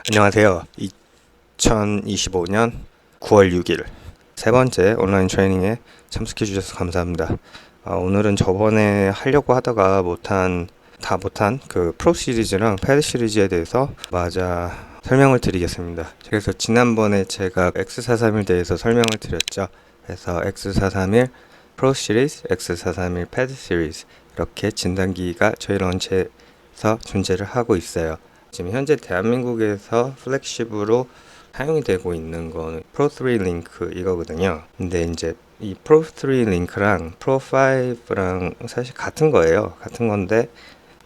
안녕하세요. 2025년 9월 6일 세 번째 온라인 트레이닝에 참석해 주셔서 감사합니다. 오늘은 저번에 하려고 하다가 다 못한 그 프로 시리즈랑 패드 시리즈에 대해서 설명을 드리겠습니다. 그래서 지난번에 제가 X431 대해서 설명을 드렸죠. 그래서 X431 프로 시리즈, X431 패드 시리즈 이렇게 진단기가 저희 런치에서 존재를 하고 있어요. 지금 현재 대한민국에서 플렉십으로 사용이 되고 있는 건 프로3 링크 이거거든요. 근데 이제 이 프로3 링크랑 프로5랑 사실 같은 거예요. 같은 건데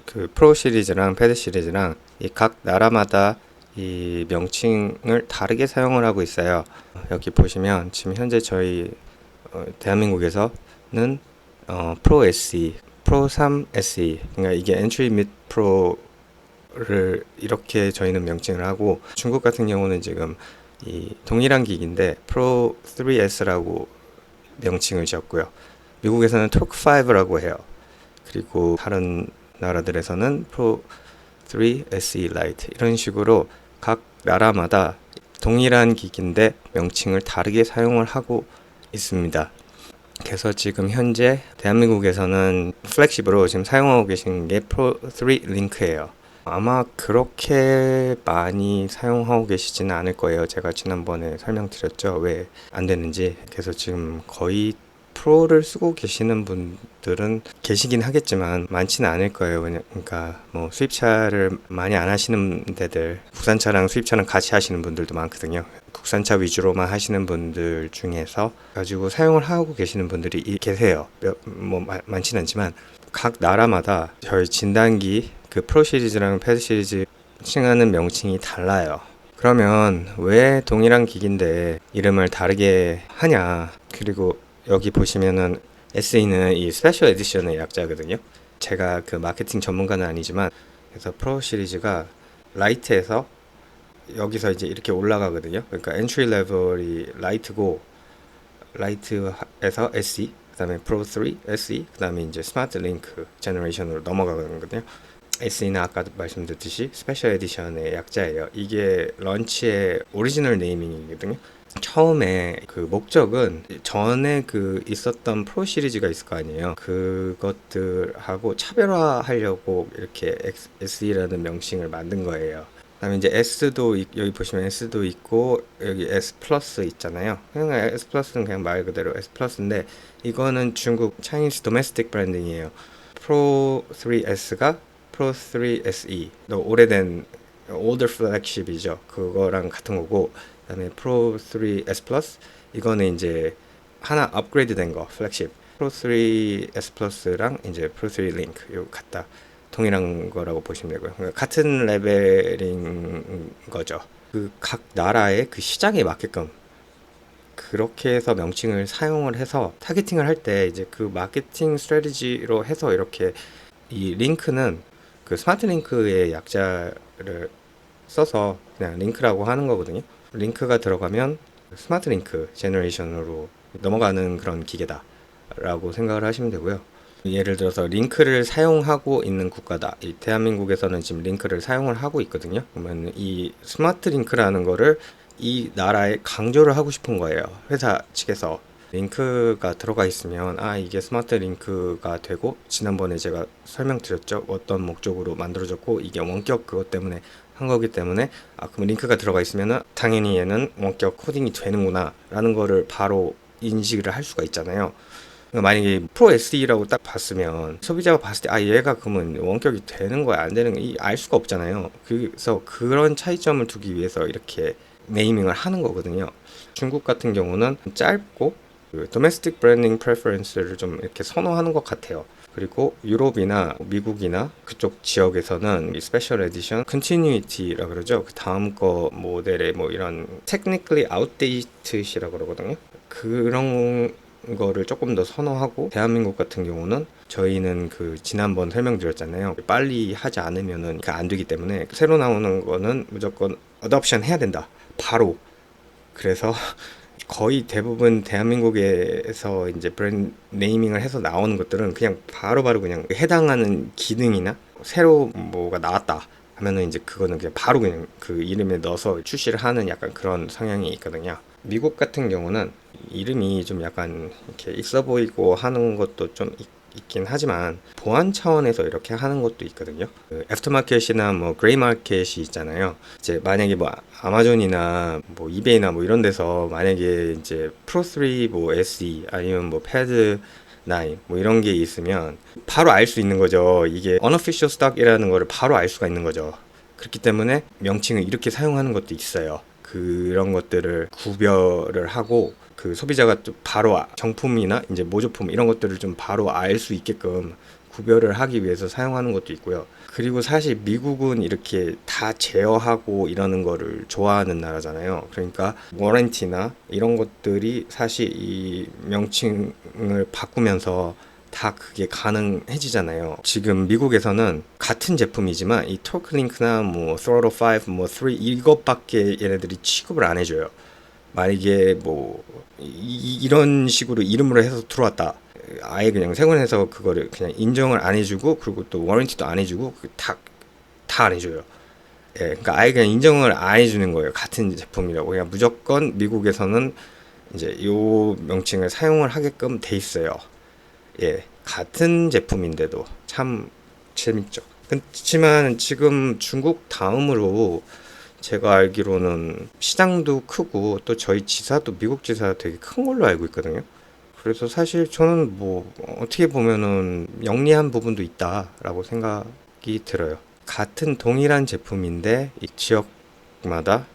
그 프로 시리즈랑 패드 시리즈랑 이 각 나라마다 이 명칭을 다르게 사용을 하고 있어요. 여기 보시면 지금 현재 저희 대한민국에서는 프로 SE, 프로 3 SE, 그러니까 이게 엔트리 및 프로를 이렇게 저희는 명칭을 하고, 중국 같은 경우는 지금 이 동일한 기기인데 프로 3S라고 명칭을 지었고요. 미국에서는 토크 5라고 해요. 그리고 다른 나라들에서는 프로 3 SE Lite 이런 식으로 각 나라마다 동일한 기기인데 명칭을 다르게 사용을 하고 있습니다. 그래서 지금 현재 대한민국에서는 플렉십으로 지금 사용하고 계신 게 프로3 링크예요. 아마 그렇게 많이 사용하고 계시지는 않을 거예요. 제가 지난번에 설명드렸죠, 왜 안 되는지. 그래서 지금 거의 프로를 쓰고 계시는 분들은 계시긴 하겠지만 많지는 않을 거예요. 그러니까 뭐 수입차를 많이 안 하시는 데들, 국산차랑 수입차랑 같이 하시는 분들도 많거든요. 국산차 위주로만 하시는 분들 중에서 가지고 사용을 하고 계시는 분들이 계세요. 많지는 않지만 각 나라마다 저희 진단기 그 프로 시리즈랑 패드 시리즈 칭하는 명칭이 달라요. 그러면 왜 동일한 기기인데 이름을 다르게 하냐? 그리고 여기 보시면은 SE는 이 스페셜 에디션의 약자거든요. 제가 그 마케팅 전문가는 아니지만, 그래서 프로 시리즈가 라이트에서 여기서 이제 이렇게 올라가거든요. 그러니까 엔트리 레벨이 라이트고, 라이트에서 SE, 그다음에 프로 3 SE, 그다음에 이제 스마트 링크 제너레이션으로 넘어가거든요. SE는 아까 말씀드렸듯이 스페셜 에디션의 약자예요. 이게 런치의 오리지널 네이밍이거든요. 처음에 그 목적은 전에 그 있었던 프로 시리즈가 있을 거 아니에요. 그것들하고 차별화하려고 이렇게 SE라는 명칭을 만든 거예요. 그다음에 이제 여기 보시면 S도 있고 여기 S 플러스 있잖아요. 그냥 S 플러스는 그냥 말 그대로 S 플러스인데, 이거는 중국 차이니스 도메스틱 브랜딩이에요. 프로 3S가 프로 3 SE, 또 오래된 올더 플렉십이죠. 그거랑 같은 거고, 그다음에 프로 3 S 플러스, 이거는 이제 하나 업그레이드 된 거, 플렉십. 프로 3 S 플러스랑 이제 프로 3 링크 요 같다. 동일한 거라고 보시면 되고요. 그러니까 같은 레벨인 거죠. 그 각 나라의 그 시장에 맞게끔 그렇게 해서 명칭을 사용을 해서 타겟팅을 할 때 이제 그 마케팅 스트래티지로 해서 이렇게 이 링크는 그 스마트 링크의 약자를 써서 그냥 링크라고 하는 거거든요. 링크가 들어가면 스마트 링크 제너레이션으로 넘어가는 그런 기계다 라고 생각을 하시면 되고요. 예를 들어서 링크를 사용하고 있는 국가다. 이 대한민국에서는 지금 링크를 사용을 하고 있거든요. 그러면 이 스마트 링크라는 거를 이 나라에 강조를 하고 싶은 거예요. 회사 측에서. 링크가 들어가 있으면 이게 스마트 링크가 되고, 지난번에 제가 설명드렸죠, 어떤 목적으로 만들어졌고 이게 원격 그것 때문에 한 거기 때문에 그럼 링크가 들어가 있으면 당연히 얘는 원격 코딩이 되는구나 라는 거를 바로 인식을 할 수가 있잖아요. 만약에 프로 SE라고 딱 봤으면 소비자가 봤을 때 얘가 그러면 원격이 되는 거야 안 되는 거야 알 수가 없잖아요. 그래서 그런 차이점을 두기 위해서 이렇게 네이밍을 하는 거거든요. 중국 같은 경우는 짧고 그 도메스틱 브랜딩 프레퍼런스를 좀 이렇게 선호하는 것 같아요. 그리고 유럽이나 미국이나 그쪽 지역에서는 이 스페셜 에디션 컨티뉴이티라 그러죠. 그 다음 거 모델의 뭐 이런 technically outdated이라고 그러거든요. 그런 거를 조금 더 선호하고, 대한민국 같은 경우는 저희는 그 지난번 설명드렸잖아요. 빨리 하지 않으면은 안 되기 때문에 새로 나오는 거는 무조건 어답션 해야 된다. 바로. 그래서 거의 대부분 대한민국에서 이제 브랜드 네이밍을 해서 나오는 것들은 그냥 바로바로 그냥 해당하는 기능이나 새로 뭐가 나왔다 하면은 이제 그거는 그냥 바로 그냥 그 이름에 넣어서 출시를 하는 약간 그런 성향이 있거든요. 미국 같은 경우는 이름이 좀 약간 이렇게 있어 보이고 하는 것도 좀 있긴 하지만 보안 차원에서 이렇게 하는 것도 있거든요. 그 애프터마켓이나 뭐 그레이마켓이 있잖아요. 이제 만약에 뭐 아마존이나 뭐 이베이나 뭐 이런 데서 만약에 이제 프로3 뭐 SE 아니면 뭐 패드 9 뭐 이런 게 있으면 바로 알 수 있는 거죠. 이게 unofficial stock이라는 거를 바로 알 수가 있는 거죠. 그렇기 때문에 명칭을 이렇게 사용하는 것도 있어요. 그런 것들을 구별을 하고 그 소비자가 또 바로 정품이나 이제 모조품 이런 것들을 좀 바로 알 수 있게끔 구별을 하기 위해서 사용하는 것도 있고요. 그리고 사실 미국은 이렇게 다 제어하고 이러는 거를 좋아하는 나라잖아요. 그러니까 워런티나 이런 것들이 사실 이 명칭을 바꾸면서 다 그게 가능해지잖아요. 지금 미국에서는 같은 제품이지만 이 토크링크나 뭐 Throttle 5, 뭐 3 이것밖에 얘네들이 취급을 안 해줘요. 만약에 뭐 이런 식으로 이름으로 해서 들어왔다. 아예 그냥 세관에서 그거를 그냥 인정을 안 해주고 그리고 또 워런티도 안 해주고 다 안 해줘요. 예, 그러니까 아예 그냥 인정을 안 해주는 거예요. 같은 제품이라고 그냥 무조건 미국에서는 이제 요 명칭을 사용을 하게끔 돼 있어요. 예, 같은 제품인데도 참 재밌죠. 그렇지만 지금 중국 다음으로 제가 알기로는 시장도 크고 또 저희 지사도 미국 지사 되게 큰 걸로 알고 있거든요. 그래서 사실 저는 뭐 어떻게 보면은 영리한 부분도 있다라고 생각이 들어요. 같은 동일한 제품인데 이 지역마다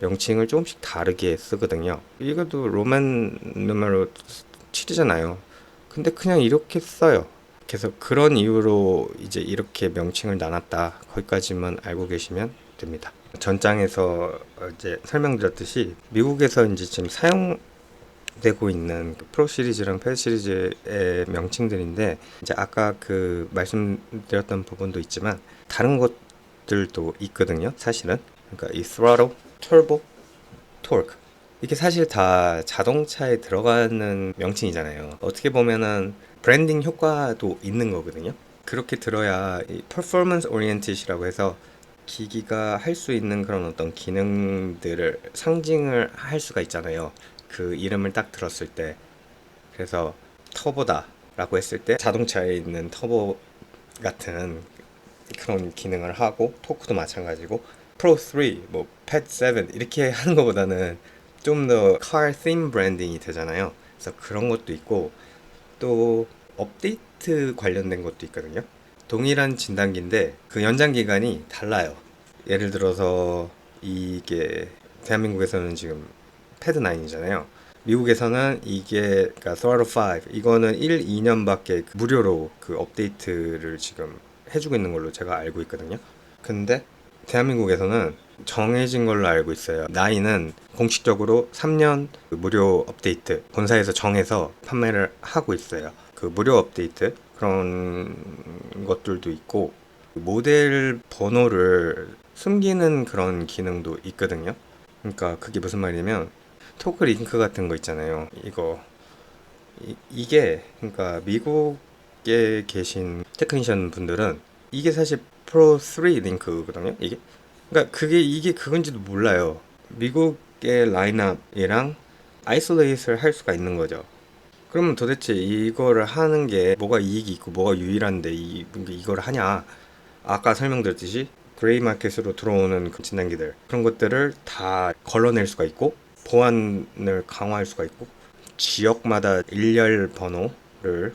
명칭을 조금씩 다르게 쓰거든요. 이것도 로만 누메로 7이잖아요. 근데 그냥 이렇게 써요. 그래서 그런 이유로 이제 이렇게 명칭을 나눴다. 거기까지만 알고 계시면 됩니다. 전장에서 이제 설명드렸듯이 미국에서 이제 지금 사용되고 있는 그 프로 시리즈랑 패드 시리즈의 명칭들인데 이제 아까 그 말씀드렸던 부분도 있지만 다른 것들도 있거든요. 사실은 그러니까 이 throttle, turbo, torque 이게 사실 다 자동차에 들어가는 명칭이잖아요. 어떻게 보면은 브랜딩 효과도 있는 거거든요. 그렇게 들어야 이 performance oriented이라고 해서 기기가 할 수 있는 그런 어떤 기능들을 상징을 할 수가 있잖아요. 그 이름을 딱 들었을 때. 그래서 터보다 라고 했을 때 자동차에 있는 터보 같은 그런 기능을 하고 토크도 마찬가지고 프로 3, 뭐 패드 7 이렇게 하는 것보다는 좀 더 car theme 브랜딩이 되잖아요. 그래서 그런 것도 있고 또 업데이트 관련된 것도 있거든요. 동일한 진단기인데 그 연장 기간이 달라요. 예를 들어서 이게 대한민국에서는 지금 패드 9이잖아요. 미국에서는 이게 그러니까 Throttle 5 이거는 1, 2년밖에 무료로 그 업데이트를 지금 해주고 있는 걸로 제가 알고 있거든요. 근데 대한민국에서는 정해진 걸로 알고 있어요. 9은 공식적으로 3년 무료 업데이트 본사에서 정해서 판매를 하고 있어요. 그 무료 업데이트 그런 것들도 있고 모델 번호를 숨기는 그런 기능도 있거든요. 그러니까 그게 무슨 말이냐면 토크 링크 같은 거 있잖아요. 이게 그러니까 미국에 계신 테크니션 분들은 이게 사실 프로 3 링크거든요. 이게 그러니까 이게 그건지도 몰라요. 미국의 라인업이랑 아이솔레이트를 할 수가 있는 거죠. 그러면 도대체 이거를 하는 게 뭐가 이익이 있고 뭐가 유일한데 이거를 하냐? 아까 설명드렸듯이 그레이 마켓으로 들어오는 그 진단기들 그런 것들을 다 걸러낼 수가 있고 보안을 강화할 수가 있고 지역마다 일렬 번호를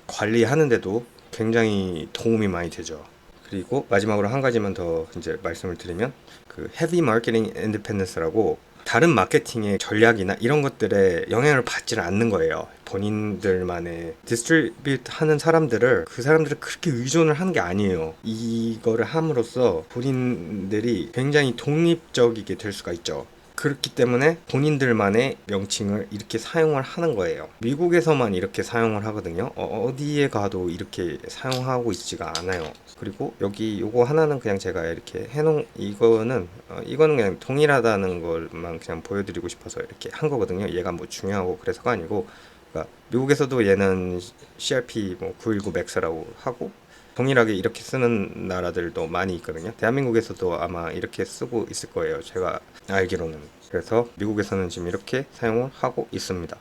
관리하는데도 굉장히 도움이 많이 되죠. 그리고 마지막으로 한 가지만 더 이제 말씀을 드리면 그 헤비 마케팅 인디펜던스라고 다른 마케팅의 전략이나 이런 것들에 영향을 받지를 않는 거예요. 본인들만의 디스트리뷰트 하는 사람들을 그 사람들을 그렇게 의존을 하는 게 아니에요. 이거를 함으로써 본인들이 굉장히 독립적이게 될 수가 있죠. 그렇기 때문에 본인들만의 명칭을 이렇게 사용을 하는 거예요. 미국에서만 이렇게 사용을 하거든요. 어디에 가도 이렇게 사용하고 있지가 않아요. 그리고 여기 요거 하나는 그냥 제가 이렇게 해놓은 이거는 그냥 동일하다는 걸만 그냥 보여드리고 싶어서 이렇게 한 거거든요. 얘가 뭐 중요하고 그래서가 아니고 그러니까 미국에서도 얘는 CRP 뭐 919 맥스라고 하고 동일하게 이렇게 쓰는 나라들도 많이 있거든요. 대한민국에서도 아마 이렇게 쓰고 있을 거예요. 제가 알기로는. 그래서 미국에서는 지금 이렇게 사용을 하고 있습니다.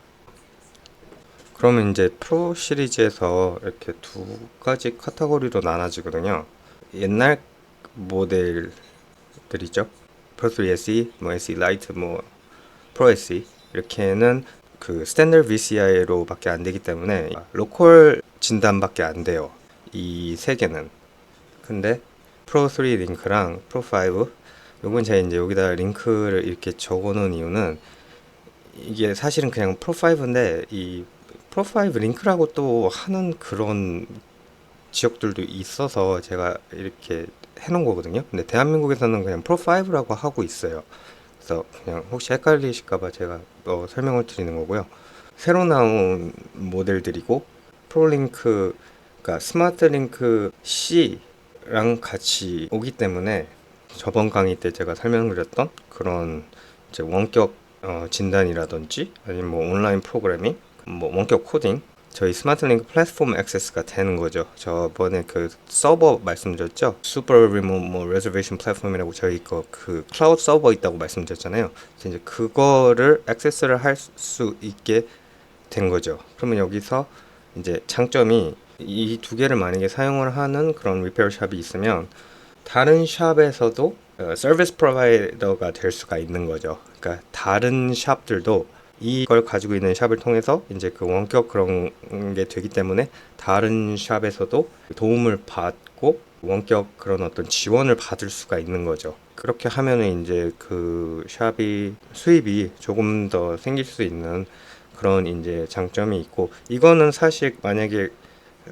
그러면 이제 프로 시리즈에서 이렇게 두 가지 카테고리로 나눠지거든요. 옛날 모델들이죠. 프로 3 SE, 뭐 SE 라이트, 뭐 프로 SE 이렇게는 그 스탠더드 VCI로밖에 안 되기 때문에 로컬 진단밖에 안 돼요. 이 세 개는. 근데 프로 3 링크랑 프로 5 요건 제가 이제 여기다 링크를 이렇게 적어 놓은 이유는 이게 사실은 그냥 프로 5인데 이 프로 5 링크라고 또 하는 그런 지역들도 있어서 제가 이렇게 해놓은 거거든요. 근데 대한민국에서는 그냥 프로 5라고 하고 있어요. 그래서 그냥 혹시 헷갈리실까봐 제가 설명을 드리는 거고요. 새로 나온 모델들이고 프로링크, 그러니까 스마트 링크 C랑 같이 오기 때문에 저번 강의 때 제가 설명드렸던 그런 이제 원격 진단이라든지 아니면 뭐 온라인 프로그래밍, 뭐 원격 코딩, 저희 스마트링크 플랫폼 액세스가 되는 거죠. 저번에 그 서버 말씀드렸죠. 슈퍼 리모트 뭐 레저베이션 플랫폼이라고 저희 그 클라우드 서버 있다고 말씀드렸잖아요. 이제 그거를 액세스를 할 수 있게 된 거죠. 그러면 여기서 이제 장점이 이 두 개를 만약에 사용을 하는 그런 리페어 샵이 있으면 다른 샵에서도 서비스 프로바이더가 될 수가 있는 거죠. 그러니까 다른 샵들도 이걸 가지고 있는 샵을 통해서 이제 그 원격 그런 게 되기 때문에 다른 샵에서도 도움을 받고 원격 그런 어떤 지원을 받을 수가 있는 거죠. 그렇게 하면은 이제 그 샵이 수입이 조금 더 생길 수 있는 그런 이제 장점이 있고, 이거는 사실 만약에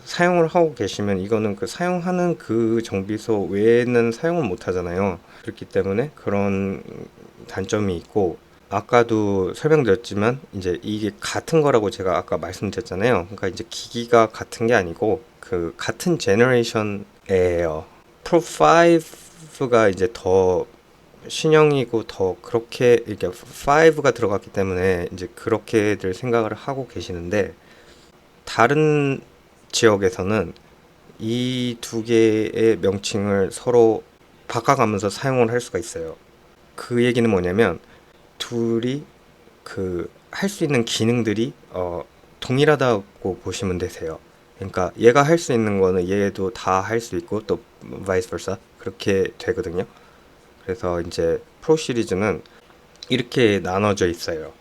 사용을 하고 계시면 이거는 그 사용하는 그 정비소 외에는 사용을 못 하잖아요. 그렇기 때문에 그런 단점이 있고, 아까도 설명드렸지만 이제 이게 같은 거라고 제가 아까 말씀드렸잖아요. 그러니까 이제 기기가 같은 게 아니고 그 같은 제너레이션이에요. 프로 5가 이제 더 신형이고 더 그렇게 이렇게 5가 들어갔기 때문에 이제 그렇게들 생각을 하고 계시는데, 다른 지역에서는 이 두 개의 명칭을 서로 바꿔가면서 사용을 할 수가 있어요. 그 얘기는 뭐냐면 둘이 그 할 수 있는 기능들이 동일하다고 보시면 되세요. 그러니까 얘가 할 수 있는 거는 얘도 다 할 수 있고 또 vice versa 그렇게 되거든요. 그래서 이제 프로 시리즈는 이렇게 나눠져 있어요.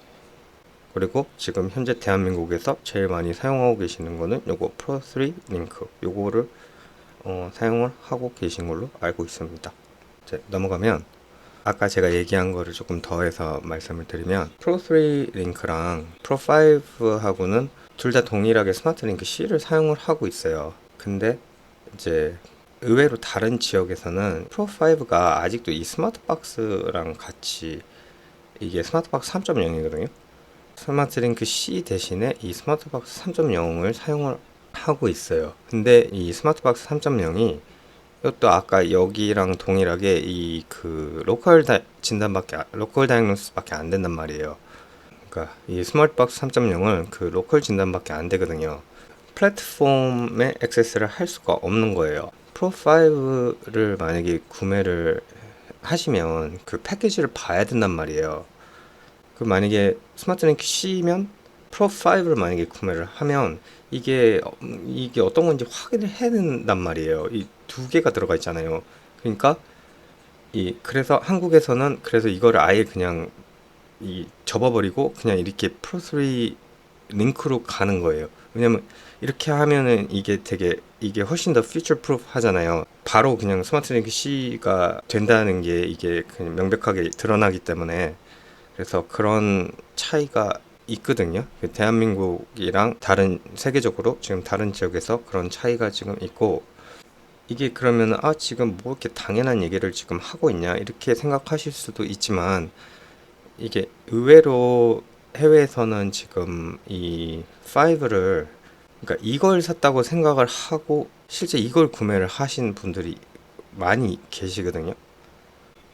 그리고 지금 현재 대한민국에서 제일 많이 사용하고 계시는 거는 요거 프로 3 링크, 요거를 사용을 하고 계신 걸로 알고 있습니다. 이제 넘어가면 아까 제가 얘기한 거를 조금 더해서 말씀을 드리면 프로 3 링크랑 프로 5하고는 둘 다 동일하게 스마트 링크 C를 사용을 하고 있어요. 근데 이제 의외로 다른 지역에서는 프로 5가 아직도 이 스마트 박스랑 같이, 이게 스마트 박스 3.0이거든요. 스마트 링크 C 대신에 이 스마트 박스 3.0을 사용을 하고 있어요. 근데 이 스마트 박스 3.0이 이것도 아까 여기랑 동일하게 이 그 로컬 다이ag노스밖에 안 된단 말이에요. 그러니까 이 스마트박스 3.0은 그 로컬 진단밖에 안 되거든요. 플랫폼에 액세스를 할 수가 없는 거예요. 프로 5를 만약에 구매를 하시면 그 패키지를 봐야 된단 말이에요. 그 만약에 스마트링크 C면 프로 5를 만약에 구매를 하면 이게 어떤 건지 확인을 해야 된단 말이에요. 이 두 개가 들어가 있잖아요. 그러니까 그래서 한국에서는 그래서 이거를 아예 그냥 접어버리고 그냥 이렇게 프로 3 링크로 가는 거예요. 왜냐면 이렇게 하면은 이게 훨씬 더 퓨처 프루프 하잖아요. 바로 그냥 스마트 링크 C가 된다는 게 이게 그냥 명백하게 드러나기 때문에. 그래서 그런 차이가 있거든요. 대한민국이랑 다른 세계적으로 지금 다른 지역에서 그런 차이가 지금 있고, 이게 그러면 지금 뭐 이렇게 당연한 얘기를 지금 하고 있냐 이렇게 생각하실 수도 있지만, 이게 의외로 해외에서는 지금 이 5를, 그러니까 이걸 샀다고 생각을 하고 실제 이걸 구매를 하신 분들이 많이 계시거든요.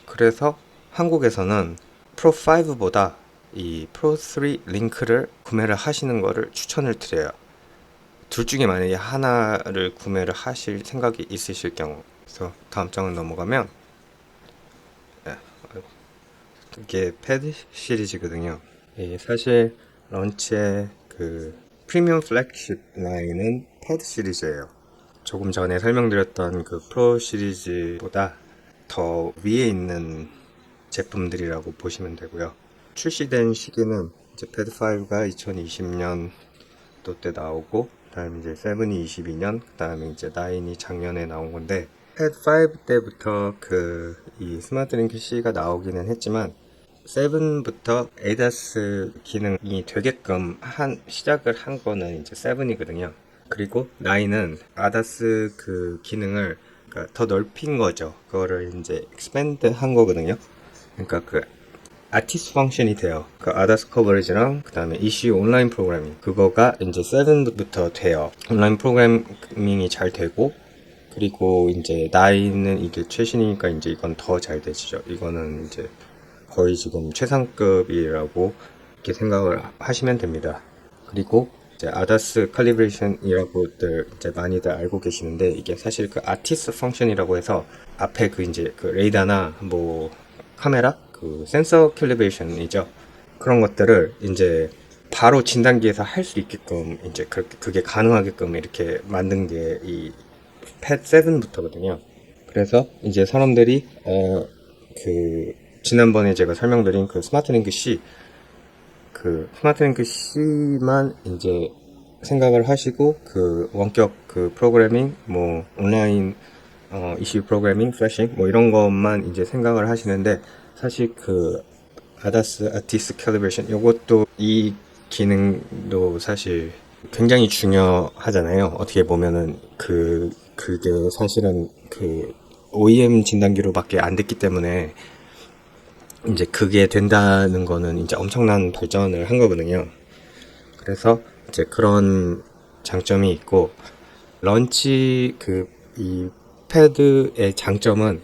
그래서 한국에서는 프로 5보다 이 프로 3 링크를 구매를 하시는 거를 추천을 드려요. 둘 중에 만약에 하나를 구매를 하실 생각이 있으실 경우, 그래서 다음 장을 넘어가면 이게 패드 시리즈거든요. 이게 사실 런치의 그 프리미엄 플래그십 라인은 패드 시리즈예요. 조금 전에 설명드렸던 그 프로 시리즈보다 더 위에 있는 제품들이라고 보시면 되고요. 출시된 시기는 이제 패드 5가 2020년 또 때 나오고, 그다음에 이제 7이 22년, 그다음에 이제 9이 작년에 나온 건데, 패드 5 때부터 그 이 스마트 링크 C가 나오기는 했지만 7부터 ADAS 기능이 되게끔 시작을 한 거는 이제 7이거든요. 그리고 9은 ADAS 그 기능을 그러니까 더 넓힌 거죠. 그거를 이제 expand 한 거거든요. 그러니까 그 아티스트 펑션이 돼요. 그 ADAS 커버리지랑 그 다음에 ECU 온라인 프로그래밍 그거가 이제 7부터 돼요. 온라인 프로그래밍이 잘 되고, 그리고 이제 9은 이게 최신이니까 이제 이건 더 잘 되죠. 이거는 이제 거의 지금 최상급이라고 이렇게 생각을 하시면 됩니다. 그리고 이제 아다스 칼리브레이션이라고들 이제 많이들 알고 계시는데, 이게 사실 그 아티스트 펑션이라고 해서 앞에 그 이제 그 레이더나 뭐 카메라 그 센서 캘리브레이션이죠. 그런 것들을 이제 바로 진단기에서 할 수 있게끔 이제 그게 가능하게끔 이렇게 만든 게 이 팻 7부터거든요. 그래서 이제 사람들이 그 지난번에 제가 설명드린 그 스마트링크 C, 그 스마트링크 C만 이제 생각을 하시고 그 원격 그 프로그래밍 뭐 온라인 이슈 프로그래밍 플래싱 뭐 이런 것만 이제 생각을 하시는데, 사실 그 아다스 아티스트 캘리브레이션 요것도 이 기능도 사실 굉장히 중요하잖아요. 어떻게 보면은 그게 사실은 그 OEM 진단기로밖에 안 됐기 때문에 이제 그게 된다는 거는 이제 엄청난 발전을 한 거거든요. 그래서 이제 그런 장점이 있고, 런치 이 패드의 장점은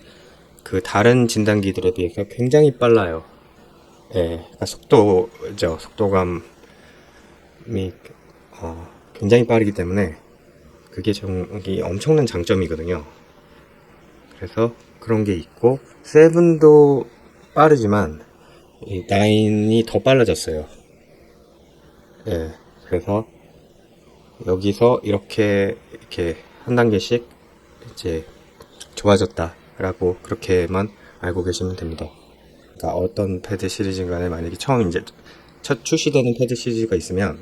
그 다른 진단기들에 비해서 굉장히 빨라요. 예, 그러니까 속도감이 굉장히 빠르기 때문에 그게 이게 엄청난 장점이거든요. 그래서 그런 게 있고, 세븐도 빠르지만 이 9이 더 빨라졌어요. 예, 그래서 여기서 이렇게 한 단계씩 이제 좋아졌다라고 그렇게만 알고 계시면 됩니다. 그러니까 어떤 패드 시리즈 간에 만약에 처음 이제 첫 출시되는 패드 시리즈가 있으면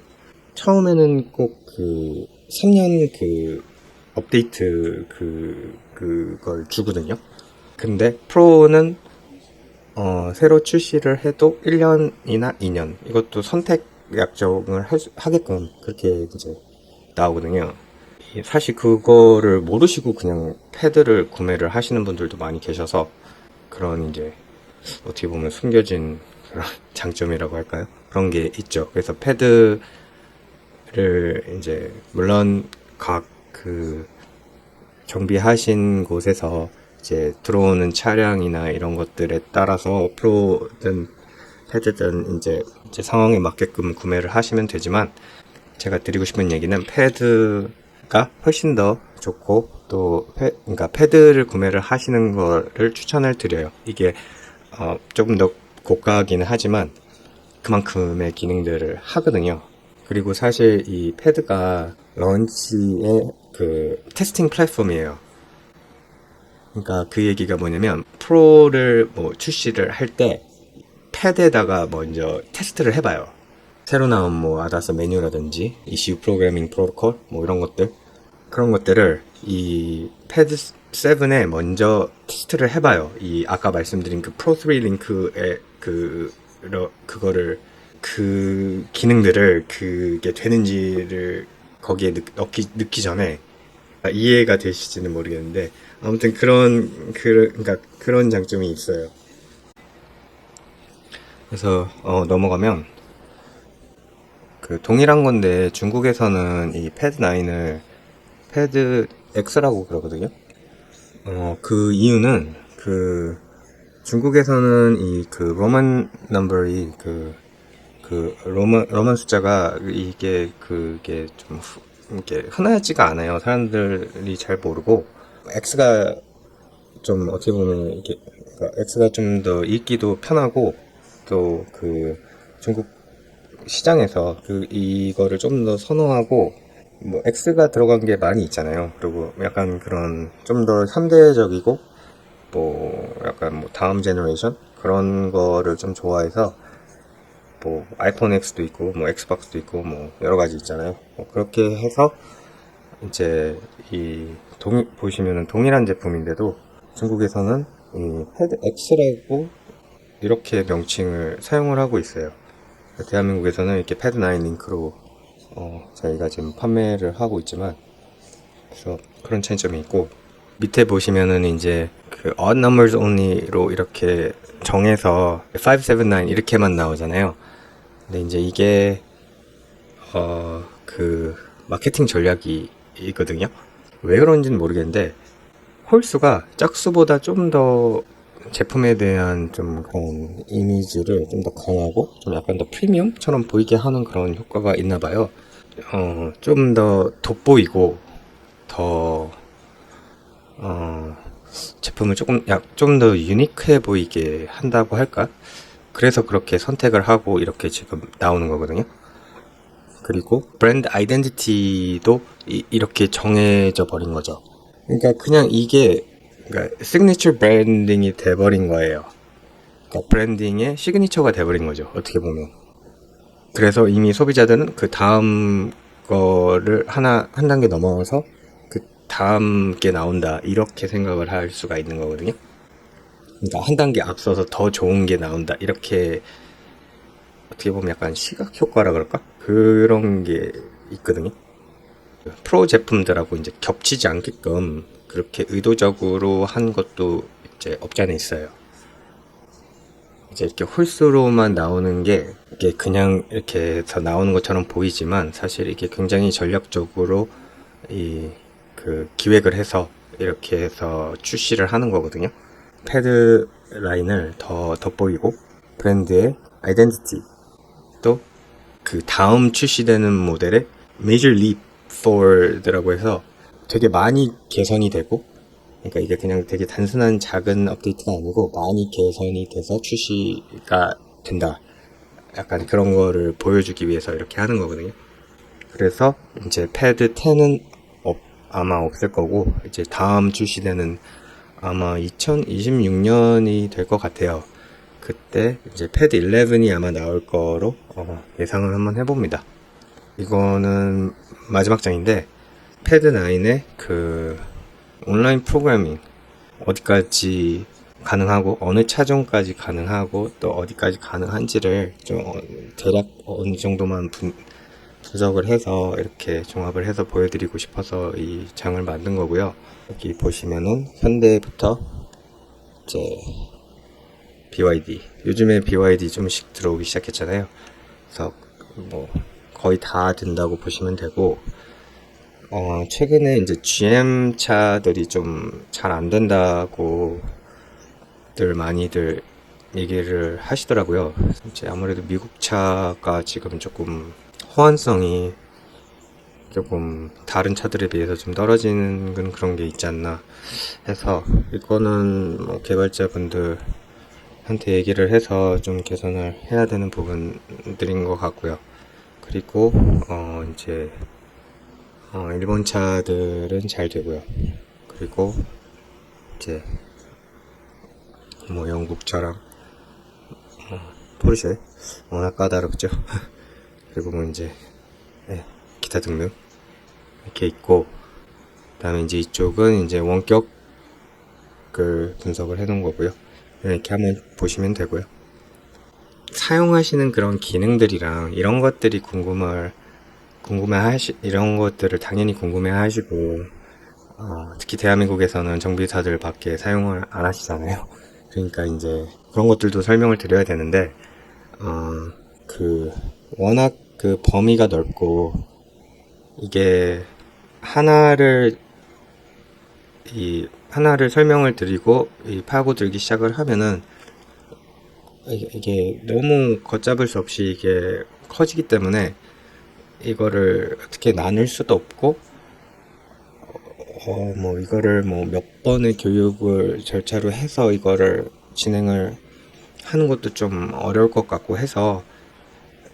처음에는 꼭 그 3년 그 업데이트 그걸 주거든요. 근데 프로는 새로 출시를 해도 1년이나 2년 이것도 선택 약정을 하게끔 그렇게 이제 나오거든요. 사실 그거를 모르시고 그냥 패드를 구매를 하시는 분들도 많이 계셔서, 그런 이제 어떻게 보면 숨겨진 그런 장점이라고 할까요? 그런 게 있죠. 그래서 패드를 이제 물론 각 그 정비하신 곳에서 이제 들어오는 차량이나 이런 것들에 따라서 프로든 패드든 이제 상황에 맞게끔 구매를 하시면 되지만, 제가 드리고 싶은 얘기는 패드가 훨씬 더 좋고, 또 그러니까 패드를 구매를 하시는 거를 추천을 드려요. 이게 조금 더 고가이긴 하지만 그만큼의 기능들을 하거든요. 그리고 사실 이 패드가 런치의 그 테스팅 플랫폼이에요. 그러니까 그 얘기가 뭐냐면, 프로를 뭐 출시를 할 때 패드에다가 먼저 테스트를 해봐요. 새로 나온 뭐 아다스 메뉴라든지 ECU 프로그래밍 프로토콜 뭐 이런 것들, 그런 것들을 이 패드 7에 먼저 테스트를 해봐요. 이 아까 말씀드린 그 프로 3 링크의 그거를 그 기능들을 그게 되는지를 거기에 넣기 전에 이해가 되실지는 모르겠는데, 아무튼 그러니까 그런 장점이 있어요. 그래서 넘어가면 그 동일한 건데, 중국에서는 이 패드 9을 패드 X라고 그러거든요. 그 이유는 그 중국에서는 이 그 로만 넘버이 그 로만 숫자가 이게 그게 좀 이렇게 흔하지가 않아요. 사람들이 잘 모르고 X가 좀 어떻게 보면 이게 그러니까 X가 좀 더 읽기도 편하고 또 그 중국 시장에서 이거를 좀 더 선호하고 뭐 X가 들어간 게 많이 있잖아요. 그리고 약간 그런 좀 더 현대적이고 뭐 약간 뭐 다음 제너레이션 그런 거를 좀 좋아해서 뭐 아이폰 X도 있고 뭐 엑스박스도 있고 뭐 여러 가지 있잖아요. 뭐 그렇게 해서 이제 보시면은 동일한 제품인데도 중국에서는 이 패드 X라고 이렇게 명칭을 사용을 하고 있어요. 대한민국에서는 이렇게 패드 9 링크로 저희가 지금 판매를 하고 있지만 그래서 그런 차이점이 있고 밑에 보시면은 이제 그 odd numbers only로 이렇게 정해서 579 이렇게만 나오잖아요. 근데 이제 이게 그 마케팅 전략이 있거든요. 왜 그런지는 모르겠는데 홀수가 짝수보다 좀 더 제품에 대한 좀 그런 이미지를 좀 더 강하고 좀 약간 더 프리미엄처럼 보이게 하는 그런 효과가 있나 봐요. 좀 더 돋보이고 더 제품을 좀 더 유니크해 보이게 한다고 할까? 그래서 그렇게 선택을 하고 이렇게 지금 나오는 거거든요. 그리고 브랜드 아이덴티티도 이렇게 정해져 버린 거죠. 그러니까 그냥 이게 그러니까 시그니처 브랜딩이 돼버린 거예요. 그러니까 브랜딩의 시그니처가 돼버린 거죠. 어떻게 보면. 그래서 이미 소비자들은 그 다음 거를 한 단계 넘어서 그 다음 게 나온다 이렇게 생각을 할 수가 있는 거거든요. 그러니까 한 단계 앞서서 더 좋은 게 나온다 이렇게 어떻게 보면 약간 시각 효과라 그럴까? 그런 게 있거든요. 프로 제품들하고 이제 겹치지 않게끔 그렇게 의도적으로 한 것도 이제 없지 않아 있어요. 이제 이렇게 홀수로만 나오는 게 이게 그냥 이렇게 해서 나오는 것처럼 보이지만 사실 이게 굉장히 전략적으로 그 기획을 해서 이렇게 해서 출시를 하는 거거든요. 패드 라인을 더 돋보이고 브랜드의 아이덴티티 또 그 다음 출시되는 모델의 Major Leap Forward라고 해서 되게 많이 개선이 되고 그러니까 이게 그냥 되게 단순한 작은 업데이트가 아니고 많이 개선이 돼서 출시가 된다. 약간 그런 거를 보여주기 위해서 이렇게 하는 거거든요. 그래서 이제 패드 10은 아마 없을 거고 이제 다음 출시되는 아마 2026년이 될 것 같아요. 그때 이제 패드 11이 아마 나올 거로 예상을 한번 해봅니다. 이거는 마지막 장인데 패드 9의 그 온라인 프로그래밍 어디까지 가능하고 어느 차종까지 가능하고 또 어디까지 가능한지를 좀 대략 어느 정도만 분석을 해서 이렇게 종합을 해서 보여드리고 싶어서 이 장을 만든 거고요. 여기 보시면은 현대부터 이제 BYD 요즘에 BYD 좀씩 들어오기 시작했잖아요. 그래서 뭐 거의 다 된다고 보시면 되고 최근에 이제 GM 차들이 좀 잘 안 된다고 많이들 얘기를 하시더라고요. 이제 아무래도 미국 차가 지금 조금 호환성이 조금 다른 차들에 비해서 좀 떨어지는 그런 게 있지 않나 해서 이거는 뭐 개발자분들한테 얘기를 해서 좀 개선을 해야 되는 부분들인 것 같고요. 그리고 이제 일본 차들은 잘 되고요. 그리고 이제 뭐 영국 차랑 포르쉐 워낙 까다롭죠. 그리고 뭐 이제 기타 등등 이렇게 있고 그다음에 이제 이쪽은 이제 원격 그 분석을 해놓은 거고요. 이렇게 한번 보시면 되고요. 사용하시는 그런 기능들이랑 이런 것들이 이런 것들을 당연히 궁금해 하시고 특히 대한민국에서는 정비사들 밖에 사용을 안 하시잖아요. 그러니까 이제 그런 것들도 설명을 드려야 되는데 워낙 그 범위가 넓고 이게 하나를 설명을 드리고 파고들기 시작을 하면은 이게 너무 걷잡을 수 없이 이게 커지기 때문에 이거를 어떻게 나눌 수도 없고, 뭐 이거를 뭐 몇 번의 교육을 절차로 해서 이거를 진행을 하는 것도 좀 어려울 것 같고 해서,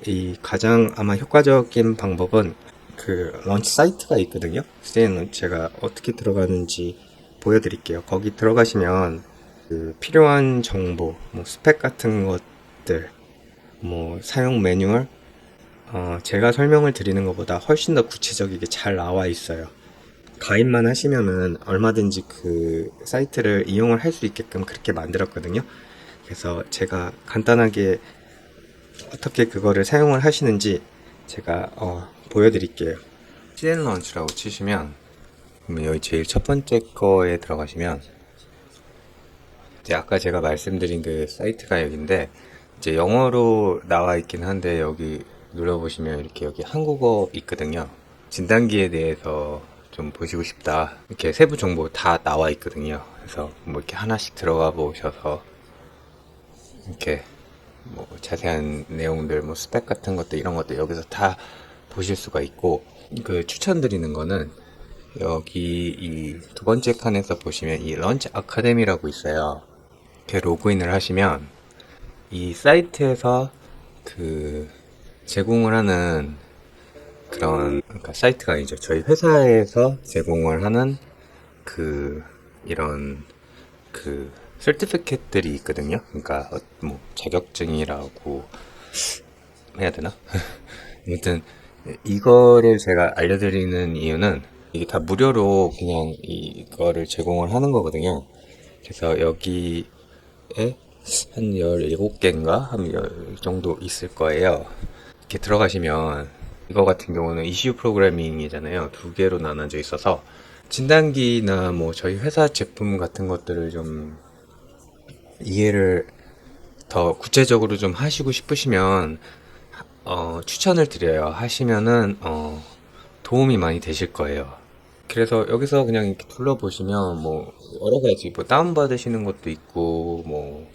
이 가장 아마 효과적인 방법은 그 런치 사이트가 있거든요. CN 제가 어떻게 들어가는지 보여드릴게요. 거기 들어가시면 그 필요한 정보, 뭐 스펙 같은 것들, 뭐 사용 매뉴얼, 제가 설명을 드리는 것보다 훨씬 더 구체적이게 잘 나와 있어요. 가입만 하시면은 얼마든지 그 사이트를 이용을 할 수 있게끔 그렇게 만들었거든요. 그래서 제가 간단하게 어떻게 그거를 사용을 하시는지 제가 보여드릴게요. CN 런치라고 치시면 여기 제일 첫 번째 거에 들어가시면 이제 아까 제가 말씀드린 그 사이트가 여기인데, 이제 영어로 나와 있긴 한데 여기 눌러보시면 이렇게 여기 한국어 있거든요. 진단기에 대해서 좀 보시고 싶다, 이렇게 세부 정보 다 나와 있거든요. 그래서 뭐 이렇게 하나씩 들어가 보셔서 이렇게 뭐 자세한 내용들, 뭐 스펙 같은 것들, 이런 것들 여기서 다 보실 수가 있고, 그 추천드리는 거는 여기 이 두 번째 칸에서 보시면 이 런치 아카데미라고 있어요. 이렇게 로그인을 하시면 이 사이트에서 그 제공을 하는 그런, 그러니까 사이트가 아니죠. 저희 회사에서 제공을 하는 그 이런 그 설티피켓들이 있거든요. 그러니까 뭐 자격증이라고 해야 되나? 아무튼 이거를 제가 알려드리는 이유는 이게 다 무료로 그냥 이거를 제공을 하는 거거든요. 그래서 여기에 한 17개인가? 한 이 정도 있을 거예요. 이렇게 들어가시면 이거 같은 경우는 이슈 프로그래밍이잖아요. 두 개로 나눠져 있어서 진단기나 뭐 저희 회사 제품 같은 것들을 좀 이해를 더 구체적으로 좀 하시고 싶으시면 추천을 드려요. 하시면은 도움이 많이 되실 거예요. 그래서 여기서 그냥 이렇게 둘러보시면 뭐 여러 가지 뭐 다운받으시는 것도 있고 뭐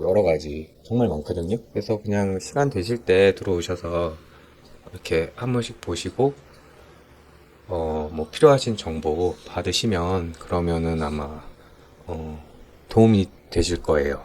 여러 가지 정말 많거든요. 그래서 그냥 시간 되실 때 들어오셔서 이렇게 한 번씩 보시고 뭐 필요하신 정보 받으시면 그러면은 아마 도움이 되실 거예요.